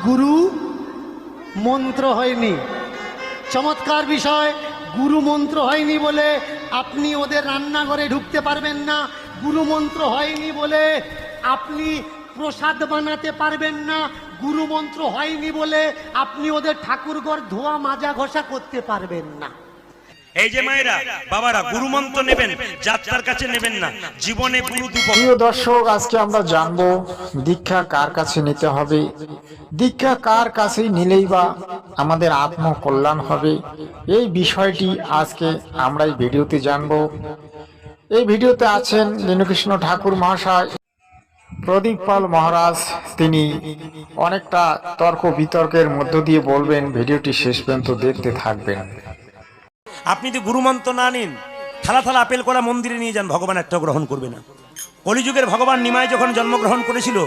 গুরু মন্ত্র হয়নি। চমৎকার বিষয়। গুরু মন্ত্র হয়নি বলে আপনি ওদের রান্নাঘরে ঢুকতে পারবেন না। গুরু মন্ত্র হয়নি বলে আপনি প্রসাদ বানাতে পারবেন না। গুরু মন্ত্র হয়নি বলে আপনি ওদের ঠাকুরঘর ধোয়া মাজা ঘষা করতে পারবেন না। এই যে মায়েরা বাবারা গুরু মন্ত্র নেবেন, যাত্রার কাছে নেবেন না। জীবনে গুরু দুটো। প্রিয় দর্শক, আজকে আমরা জানবো দীক্ষা কার কাছে নিতে হবে, দীক্ষা কার কাছে নিলেই বা আমাদের আত্মকল্যাণ হবে। এই বিষয়টি আজকে আমরা এই ভিডিওতে জানবো। এই ভিডিওতে আছেন দীনকৃষ্ণ ঠাকুর মহাশয়, প্রদীপ পাল মহারাজ। তিনি অনেকটা তর্ক বিতর্কের মধ্য দিয়ে বলবেন। ভিডিওটি শেষ পর্যন্ত দেখতে থাকবেন। আপনি যদি গুরু মন্ত্র না নিন, থালা থালা আপেল কলা মন্দিরে নিয়ে যান, ভগবান একটা গ্রহণ করবে না। কলিযুগের ভগবান নিমাই যখন জন্মগ্রহণ করেছিল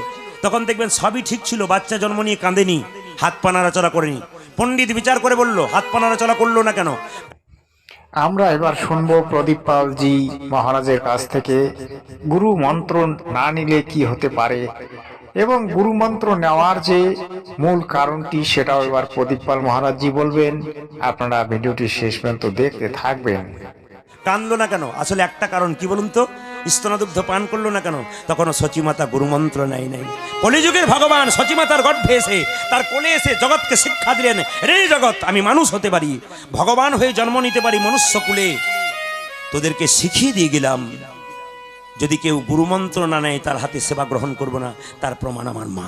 তখন দেখবেন সবই ঠিক ছিল, বাচ্চা জন্ম নিয়ে কাঁদেনি, হাত পা নাড়াচড়া করেনি। পণ্ডিত বিচার করে বলল, হাত পা নাড়াচড়া করলো না কেন? আমরা এবার শুনবো প্রদীপ পালজি মহারাজের কাছ থেকে গুরু মন্ত্র না নিলে কি হতে পারে এবং গুরু মন্ত্র নেওয়ার যে মূল কারণটি সেটাও এবার প্রদীপ পাল মহারাজজি বলবেন। আপনারা ভিডিওটি শেষ পর্যন্ত দেখতে থাকবেন। কাঁদলো না কেন? আসলে একটা কারণ কি বলুন তো, স্তনদুগ্ধ পান করলো না কেন? তখনও সচিমাতা গুরুমন্ত্র নাই। কলিযুগের ভগবান সচিমাতার গর্ভে এসে তার কোলে এসে জগৎকে শিক্ষা দিলেন, রে জগৎ, আমি মানুষ হতে পারি, ভগবান হয়ে জন্ম নিতে পারি মনুষ্য কুলে, তোদেরকে শিখিয়ে দিয়ে গেলাম। যদি কেউ গুরুমন্ত্র না নেয় তার হাতে সেবা গ্রহণ করবো না, তার প্রমাণ আমার মা।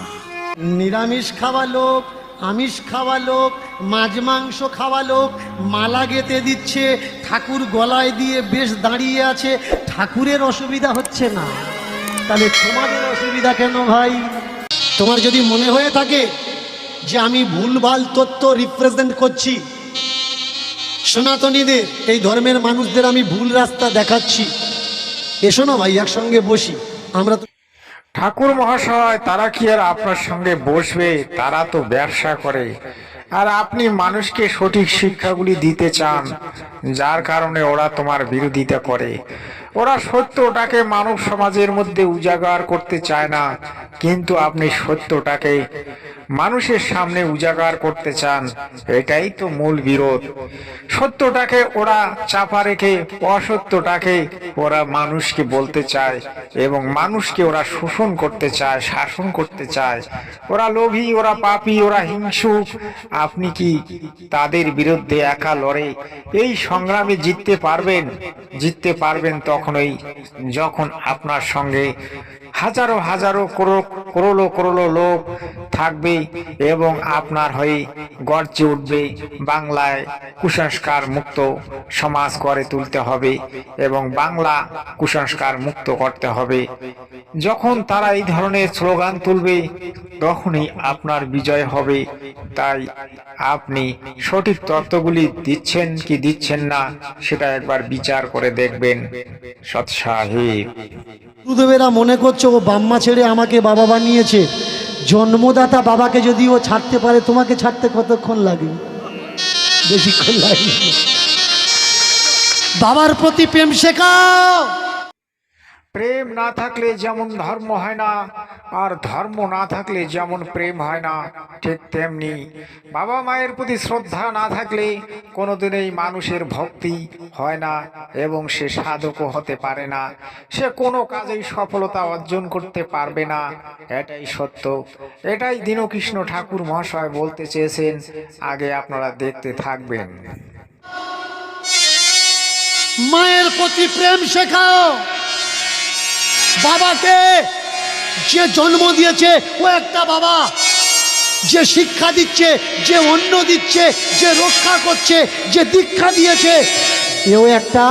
নিরামিষ খাওয়া লোক, আমিষ খাওয়া লোক, মাছ মাংস খাওয়া লোক মালা গেঁথে দিচ্ছে, ঠাকুর গলায় দিয়ে বেশ দাঁড়িয়ে আছে, ঠাকুরের অসুবিধা হচ্ছে না, তাহলে তোমাদের অসুবিধা কেন ভাই? তোমার যদি মনে হয়ে থাকে যে আমি ভুলভাল তথ্য রিপ্রেজেন্ট করছি, সনাতনীদের এই ধর্মের মানুষদের আমি ভুল রাস্তা দেখাচ্ছি, এসো না ভাই একসঙ্গে বসি। আমরা তো ঠাকুর মহাশয়, তারা কি আর আপনার সঙ্গে বসবে? তারা তো ব্যবসা করে, আর আপনি মানুষকে সঠিক শিক্ষাগুলি দিতে চান, যার কারণে ওরা তোমার বিরোধিতা করে। ওরা সত্যটাকে মানব সমাজের মধ্যে উজাগার করতে চায় না, কিন্তু আপনি সত্যটাকে মানুষের সামনে উজাগার করতে চান। এটাই তো মূল বিরোধ। সত্যটাকে ওরা চাপা রেখে অসত্যটাকে ওরা মানুষকে বলতে চায় এবং মানুষকে ওরা শোষণ করতে চায়, শাসন করতে চায়। ওরা লোভী, ওরা পাপী, ওরা হিংসুক। আপনি কি তাদের বিরুদ্ধে একা লড়ে এই সংগ্রামে জিততে পারবেন? জিততে পারবেন তখনই যখন আপনার সঙ্গে হাজারো হাজারো করোড়ো করোড়ো লোক থাকবে এবং আপনার হয়ে গর্জে উঠবে। বাংলায় কুসংস্কার মুক্ত সমাজ করে তুলতে হবে এবং বাংলা কুসংস্কার মুক্ত করতে হবে। যখন তারা এই ধরনের স্লোগান তুলবে তখনই আপনার বিজয় হবে। তাই আপনি সঠিক তত্ত্বগুলি দিচ্ছেন কি দিচ্ছেন না সেটা একবার বিচার করে দেখবেন। সৎ সাহেব, গুরুদেবেরা মনে করছে ও বাম্মা ছেড়ে আমাকে বাবা বানিয়েছে, জন্মদাতা বাবাকে যদি ও ছাড়তে পারে, তোমাকে ছাড়তে কতক্ষণ লাগে? বেশিক্ষণ লাগে। বাবার প্রতি প্রেম শেখাও। প্রেম না থাকলে যেমন ধর্ম হয় না, আর ধর্ম না থাকলে যেমন প্রেম হয় না, ঠিক তেমনি বাবা মায়ের প্রতি শ্রদ্ধা না থাকলে কোনোদিনই মানুষের ভক্তি হয় না এবং সে সাধকও হতে পারে না, সে কোনো কাজেই সফলতা অর্জন করতে পারবে না। এটাই সত্য। এটাই দীনকৃষ্ণ ঠাকুর মহাশয় বলতে চেয়েছেন। আগে আপনারা দেখতে থাকবেন। মায়ের প্রতি প্রেম শেখাও। বাবাকে যে জন্ম দিয়েছে ও একটা বাবা, যে শিক্ষা দিচ্ছে, যে অন্ন দিচ্ছে, যে রক্ষা করছে, যে দীক্ষা দিয়েছে, এও একটা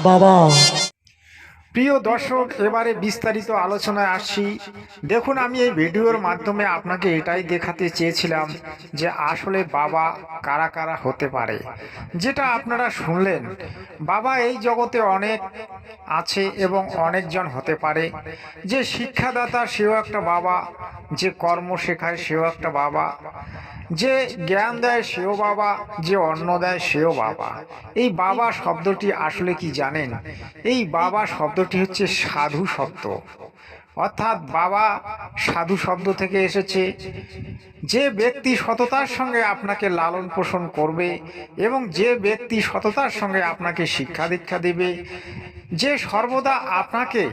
বাবা। প্রিয় দর্শক, এবারে বিস্তারিত আলোচনায় আসছি। দেখুন, আমি এই ভিডিওর মাধ্যমে আপনাকে এটাই দেখাতে চেয়েছিলাম যে আসলে বাবা কারা কারা হতে পারে। যেটা আপনারা শুনলেন, বাবা এই জগতে অনেক আছে এবং অনেকজন হতে পারে। যে শিক্ষাদাতা সেও একটা বাবা, যে কর্ম শেখায় সেও একটা বাবা, যে জ্ঞান দেয় সেও বাবা, যে অন্ন দেয় সেও বাবা। এই বাবা শব্দটি আসলে কি জানেন? এই বাবা শব্দটি হচ্ছে সাধু শব্দ। অর্থাৎ বাবা সাধু শব্দ থেকে এসেছে। যে ব্যক্তি সততার সঙ্গে আপনাকে লালন পোষণ করবে এবং যে ব্যক্তি সততার সঙ্গে আপনাকে শিক্ষা দীক্ষা দেবে, যে সর্বদা আপনাকে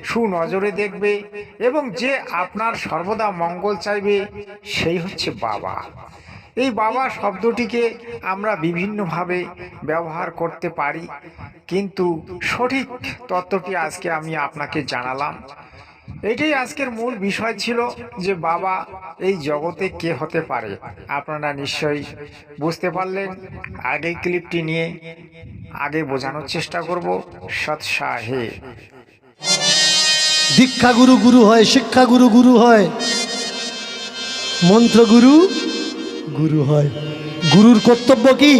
সুনজরে দেখবে এবং যে আপনার সর্বদা মঙ্গল চাইবে, সেই হচ্ছে বাবা। এই বাবা শব্দটিকে আমরা বিভিন্নভাবে ব্যবহার করতে পারি, কিন্তু সঠিক তত্ত্বটি আজকে আমি আপনাকে জানালাম। এটাই আজকের মূল বিষয় ছিল যে বাবা এই জগতে কে হতে পারে। আপনারা নিশ্চয়ই বুঝতে পারলেন। আগেই ক্লিপটি নিয়ে আগে বোঝানোর চেষ্টা করব। সৎ সাহেব, দীক্ষা গুরু গুরু হয়, শিক্ষা গুরু গুরু হয়, মন্ত্র গুরু গুরু হয়। গুরুর কর্তব্য কি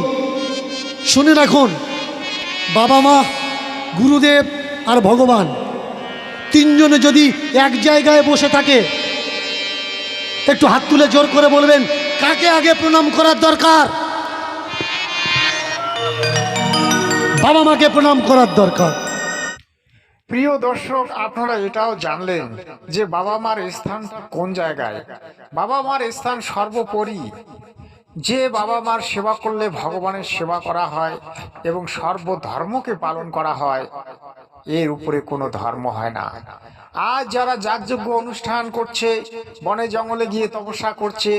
শুনে রাখুন। বাবা মা, গুরুদেব আর ভগবান তিনজনে যদি এক জায়গায় বসে থাকে, একটু হাত তুলে জোর করে বলবেন কাকে আগে প্রণাম করার দরকার? বাবা মাকে প্রণাম করার দরকার। প্রিয় দর্শক, আপনারা এটাও জানলেন যে বাবা মার স্থান কোন জায়গায়। বাবা মার স্থান সর্বোপরি। যে বাবা মার সেবা করলে ভগবানের সেবা করা হয় এবং সর্বধর্মকে পালন করা হয়, এর উপরে কোনো ধর্ম হয় না। আজ যারা যাগযজ্ঞ অনুষ্ঠান করছে, বনে জঙ্গলে গিয়ে তপস্যা করছে,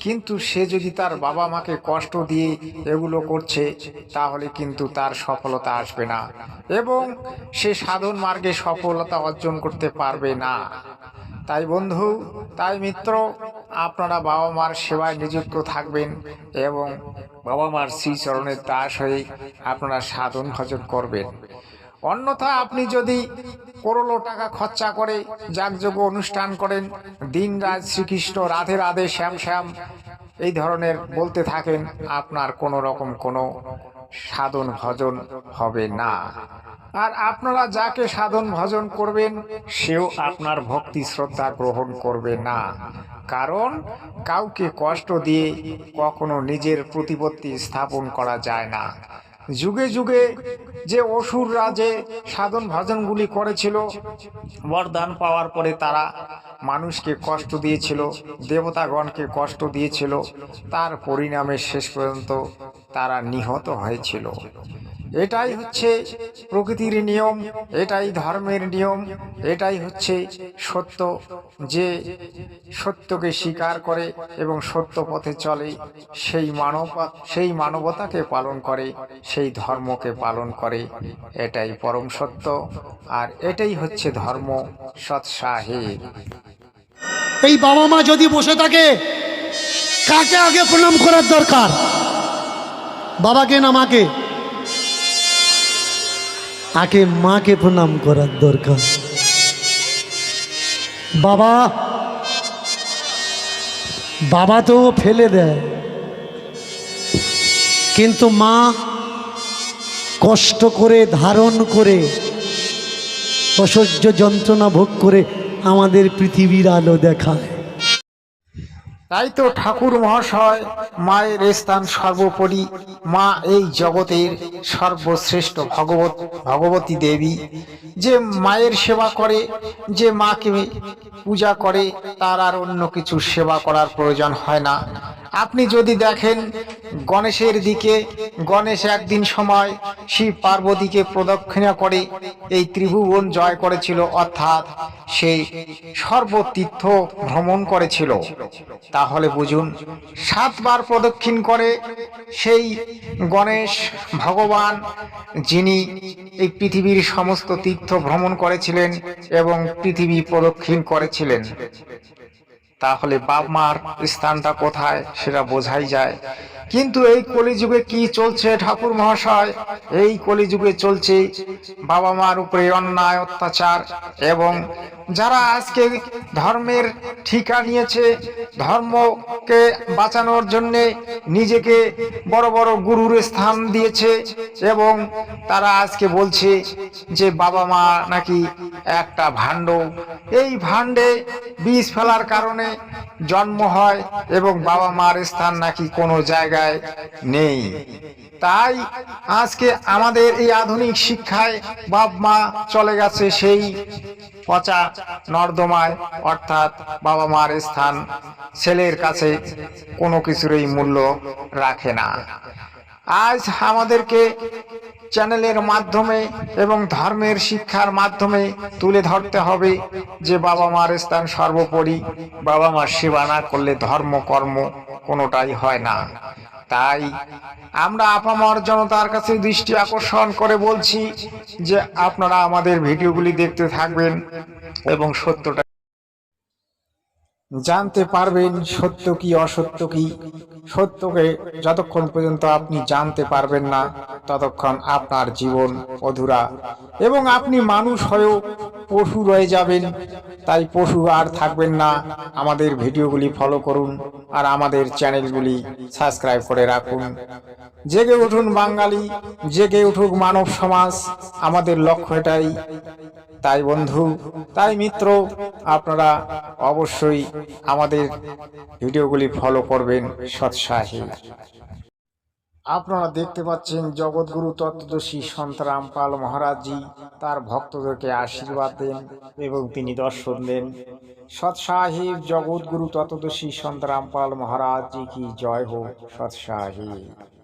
কিন্তু সে যদি তার বাবা মাকে কষ্ট দিয়ে এগুলো করছে, তাহলে কিন্তু তার সফলতা আসবে না এবং সে সাধন মার্গে সফলতা অর্জন করতে পারবে না। তাই বন্ধু, তাই মিত্র, আপনারা বাবা মার সেবায় নিযুক্ত থাকবেন এবং বাবা মার শ্রীচরণের দাস হয়ে আপনারা সাধন ভজন করবেন। অন্যথা আপনি যদি করোড়ো টাকা খরচা করে যাগযজ্ঞ অনুষ্ঠান করেন, দিন রাত শ্রীকৃষ্ণ রাধে রাধে শ্যাম শ্যাম এই ধরনের বলতে থাকেন, আপনার কোনো রকম কোনো সাধন ভজন হবে না। আর আপনারা যাকে সাধন ভজন করবেন সেও আপনার ভক্তি শ্রদ্ধা গ্রহণ করবে না। কারণ কাউকে কষ্ট দিয়ে কখনো নিজের প্রতিপত্তি স্থাপন করা যায় না। যুগে যুগে যে অসুররা যে সাধন ভজনগুলি করেছিল, বরদান পাওয়ার পরে তারা মানুষকে কষ্ট দিয়েছিল, দেবতাগণকে কষ্ট দিয়েছিল, তার পরিণামে শেষ পর্যন্ত তারা নিহত হয়েছিল। এটাই হচ্ছে প্রকৃতির নিয়ম, এটাই ধর্মের নিয়ম, এটাই হচ্ছে সত্য। যে সত্যকে স্বীকার করে এবং সত্য পথে চলে, সেই মানবতাকে পালন করে, সেই ধর্মকে পালন করে, এটাই পরম সত্য। আর এটাই হচ্ছে ধর্ম। সৎ সাহেব, এই বাবা মা যদি বসে থাকে, কাকে আগে প্রণাম করার দরকার? বাবাকে না মাকে? আগে মাকে প্রণাম করার দরকার। বাবা বাবা তো ফেলে দেয়, কিন্তু মা কষ্ট করে ধারণ করে অসহ্য যন্ত্রণা ভোগ করে আমাদের পৃথিবীর আলো দেখায়। তাই তো ঠাকুর মহাশয়, মায়ের স্থান সর্বোপরি। মা এই জগতের সর্বশ্রেষ্ঠ ভগবতী দেবী। যে মায়ের সেবা করে, যে মাকে পূজা করে, তার আর অন্য কিছু সেবা করার প্রয়োজন হয় না। আপনি যদি দেখেন গণেশের দিকে, গণেশ একদিন সময় শিব পার্বতীকে প্রদক্ষিণা করে এই ত্রিভুবন জয় করেছিল, অর্থাৎ সেই সর্বতীর্থ ভ্রমণ করেছিল। তাহলে বুঝুন, 7 বার প্রদক্ষিণ করে সেই গণেশ ভগবান, যিনি এই পৃথিবীর সমস্ত তীর্থ ভ্রমণ করেছিলেন এবং পৃথিবী প্রদক্ষিণ করেছিলেন। তাহলে বাপ মার স্থানটা কোথায় সেটা বোঝাই যায়। কিন্তু এই কলিযুগে কি চলছে ঠাকুর মহাশয়? এই কলিযুগে চলছে বাবা মার উপরে অন্যায় অত্যাচার, এবং যারা আজকে ধর্মের ঠিকা নিয়েছে, ধর্মকে বাঁচানোর জন্যে নিজেকে বড় বড় গুরুর স্থান দিয়েছে, এবং তারা আজকে বলছে যে বাবা মা নাকি একটা ভাণ্ড। এই ভাণ্ডে বীজ ফেলার কারণে জন্ম হয় এবং বাবা মার স্থান নাকি কোনো জায়গায় নেই। তাই আজকে আমাদের এই আধুনিক শিক্ষায় বাপ মা চলে গেছে সেই পচা নর্দমায়, অর্থাৎ বাবা মার স্থান ছেলের কাছে কোনো কিছুরই মূল্য রাখে না। আজ আমাদেরকে চ্যানেলের মাধ্যমে এবং ধর্মের শিক্ষার মাধ্যমে তুলে ধরতে হবে যে বাবা মার স্থান সর্বোপরি। বাবা মার সেবা না করলে ধর্ম কর্ম কোনোটাই হয় না। তাই আমরা আপামর জনতার কাছে দৃষ্টি আকর্ষণ করে বলছি যে আপনারা আমাদের ভিডিওগুলি দেখতে থাকবেন এবং সত্যটা জানতে পারবেন, সত্য কি অসত্য কি। সত্যকে যতক্ষণ পর্যন্ত আপনি জানতে পারবেন না ততক্ষণ আপনার জীবন অধুরা এবং আপনি মানুষ হয়েও পশু রয়ে যাবেন। তাই পশু আর থাকবেন না। আমাদের ভিডিওগুলি ফলো করুন আর আমাদের চ্যানেলগুলি সাবস্ক্রাইব করে রাখুন। জেগে উঠুন বাঙালি, জেগে উঠুক মানব সমাজ, আমাদের লক্ষ্য এটাই। তাই বন্ধু, তাই মিত্র, আপনারা অবশ্যই আমাদের ভিডিওগুলি ফলো করবেন সৎসাহী। আপনারা দেখতে পাচ্ছেন জগৎগুরু তত্ত্বদর্শী সন্ত রামপাল মহারাজজি তার ভক্তদেরকে আশীর্বাদ দেন এবং তিনি দর্শন দেন। সৎ সাহেব জগৎগুরু তত্ত্বদর্শী সন্ত রামপাল মহারাজজি কি জয় হোক। সৎ সাহেব।